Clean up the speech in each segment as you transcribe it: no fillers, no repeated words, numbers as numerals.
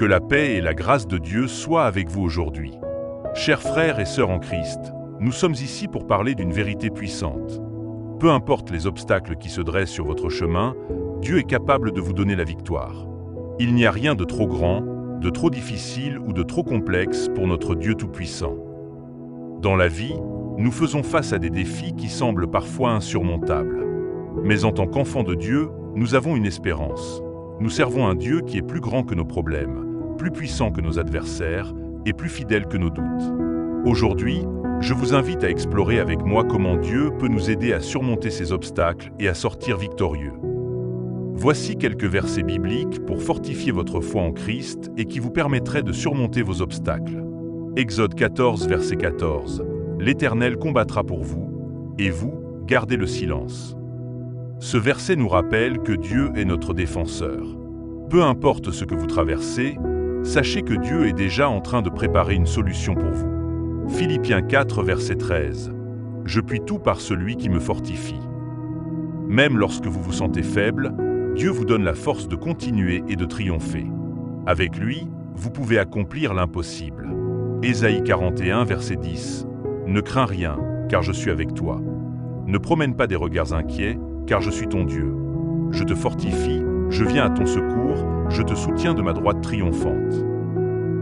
Que la paix et la grâce de Dieu soient avec vous aujourd'hui. Chers frères et sœurs en Christ, nous sommes ici pour parler d'une vérité puissante. Peu importe les obstacles qui se dressent sur votre chemin, Dieu est capable de vous donner la victoire. Il n'y a rien de trop grand, de trop difficile ou de trop complexe pour notre Dieu Tout-Puissant. Dans la vie, nous faisons face à des défis qui semblent parfois insurmontables. Mais en tant qu'enfants de Dieu, nous avons une espérance. Nous servons un Dieu qui est plus grand que nos problèmes, plus puissant que nos adversaires et plus fidèle que nos doutes. Aujourd'hui, je vous invite à explorer avec moi comment Dieu peut nous aider à surmonter ces obstacles et à sortir victorieux. Voici quelques versets bibliques pour fortifier votre foi en Christ et qui vous permettraient de surmonter vos obstacles. Exode 14, verset 14. L'Éternel combattra pour vous, et vous, gardez le silence. Ce verset nous rappelle que Dieu est notre défenseur. Peu importe ce que vous traversez, sachez que Dieu est déjà en train de préparer une solution pour vous. Philippiens 4, verset 13. Je puis tout par celui qui me fortifie. Même lorsque vous vous sentez faible, Dieu vous donne la force de continuer et de triompher. Avec lui, vous pouvez accomplir l'impossible. Ésaïe 41, verset 10. Ne crains rien, car je suis avec toi. Ne promène pas des regards inquiets, car je suis ton Dieu. Je te fortifie, je viens à ton secours, je te soutiens de ma droite triomphante.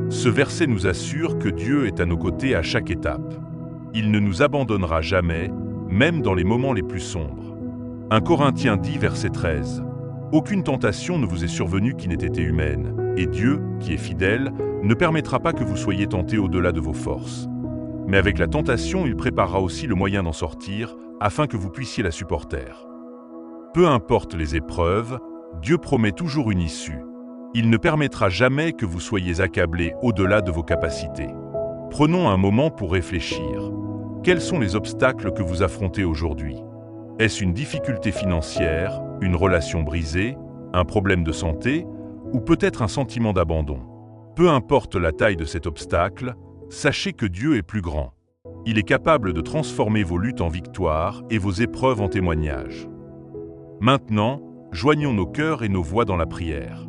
Ce verset nous assure que Dieu est à nos côtés à chaque étape. Il ne nous abandonnera jamais, même dans les moments les plus sombres. 1 Corinthiens 10, verset 13. Aucune tentation ne vous est survenue qui n'ait été humaine, et Dieu, qui est fidèle, ne permettra pas que vous soyez tentés au-delà de vos forces. Mais avec la tentation, il préparera aussi le moyen d'en sortir, afin que vous puissiez la supporter. Peu importe les épreuves, Dieu promet toujours une issue. Il ne permettra jamais que vous soyez accablés au-delà de vos capacités. Prenons un moment pour réfléchir. Quels sont les obstacles que vous affrontez aujourd'hui? Est-ce une difficulté financière, une relation brisée, un problème de santé, ou peut-être un sentiment d'abandon? Peu importe la taille de cet obstacle, sachez que Dieu est plus grand. Il est capable de transformer vos luttes en victoire et vos épreuves en témoignages. Maintenant, joignons nos cœurs et nos voix dans la prière.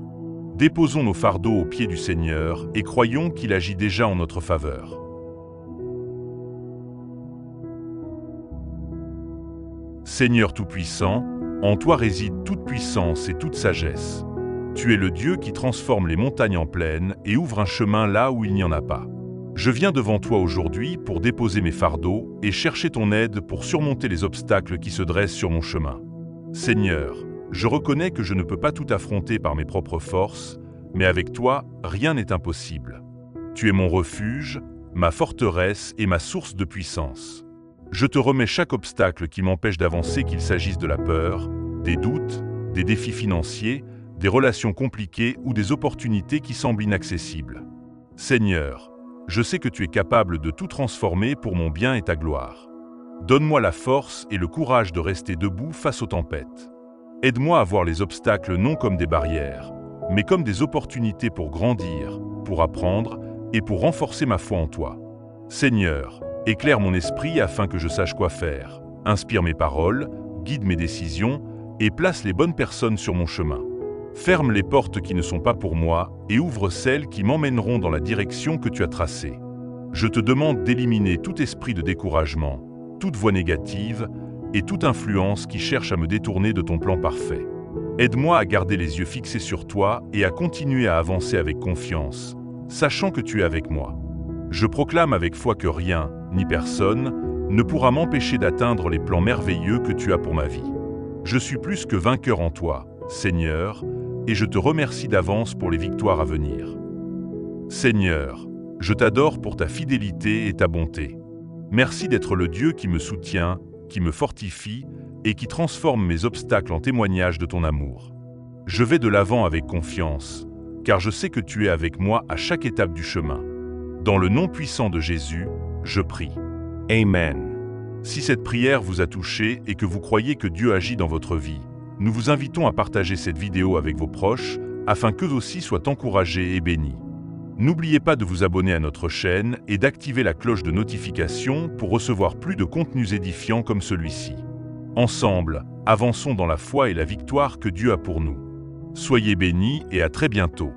Déposons nos fardeaux aux pieds du Seigneur et croyons qu'il agit déjà en notre faveur. Seigneur Tout-Puissant, en toi réside toute puissance et toute sagesse. Tu es le Dieu qui transforme les montagnes en plaines et ouvre un chemin là où il n'y en a pas. Je viens devant toi aujourd'hui pour déposer mes fardeaux et chercher ton aide pour surmonter les obstacles qui se dressent sur mon chemin. Seigneur, je reconnais que je ne peux pas tout affronter par mes propres forces, mais avec toi, rien n'est impossible. Tu es mon refuge, ma forteresse et ma source de puissance. Je te remets chaque obstacle qui m'empêche d'avancer, qu'il s'agisse de la peur, des doutes, des défis financiers, des relations compliquées ou des opportunités qui semblent inaccessibles. Seigneur, je sais que tu es capable de tout transformer pour mon bien et ta gloire. Donne-moi la force et le courage de rester debout face aux tempêtes. Aide-moi à voir les obstacles non comme des barrières, mais comme des opportunités pour grandir, pour apprendre et pour renforcer ma foi en toi. Seigneur, éclaire mon esprit afin que je sache quoi faire. Inspire mes paroles, guide mes décisions et place les bonnes personnes sur mon chemin. Ferme les portes qui ne sont pas pour moi et ouvre celles qui m'emmèneront dans la direction que tu as tracée. Je te demande d'éliminer tout esprit de découragement, toute voix négative et toute influence qui cherche à me détourner de ton plan parfait. Aide-moi à garder les yeux fixés sur toi et à continuer à avancer avec confiance, sachant que tu es avec moi. Je proclame avec foi que rien, ni personne, ne pourra m'empêcher d'atteindre les plans merveilleux que tu as pour ma vie. Je suis plus que vainqueur en toi, Seigneur, et je te remercie d'avance pour les victoires à venir. Seigneur, je t'adore pour ta fidélité et ta bonté. Merci d'être le Dieu qui me soutient, qui me fortifie et qui transforme mes obstacles en témoignages de ton amour. Je vais de l'avant avec confiance, car je sais que tu es avec moi à chaque étape du chemin. Dans le nom puissant de Jésus, je prie. Amen. Si cette prière vous a touché et que vous croyez que Dieu agit dans votre vie, nous vous invitons à partager cette vidéo avec vos proches afin qu'eux aussi soient encouragés et bénis. N'oubliez pas de vous abonner à notre chaîne et d'activer la cloche de notification pour recevoir plus de contenus édifiants comme celui-ci. Ensemble, avançons dans la foi et la victoire que Dieu a pour nous. Soyez bénis et à très bientôt.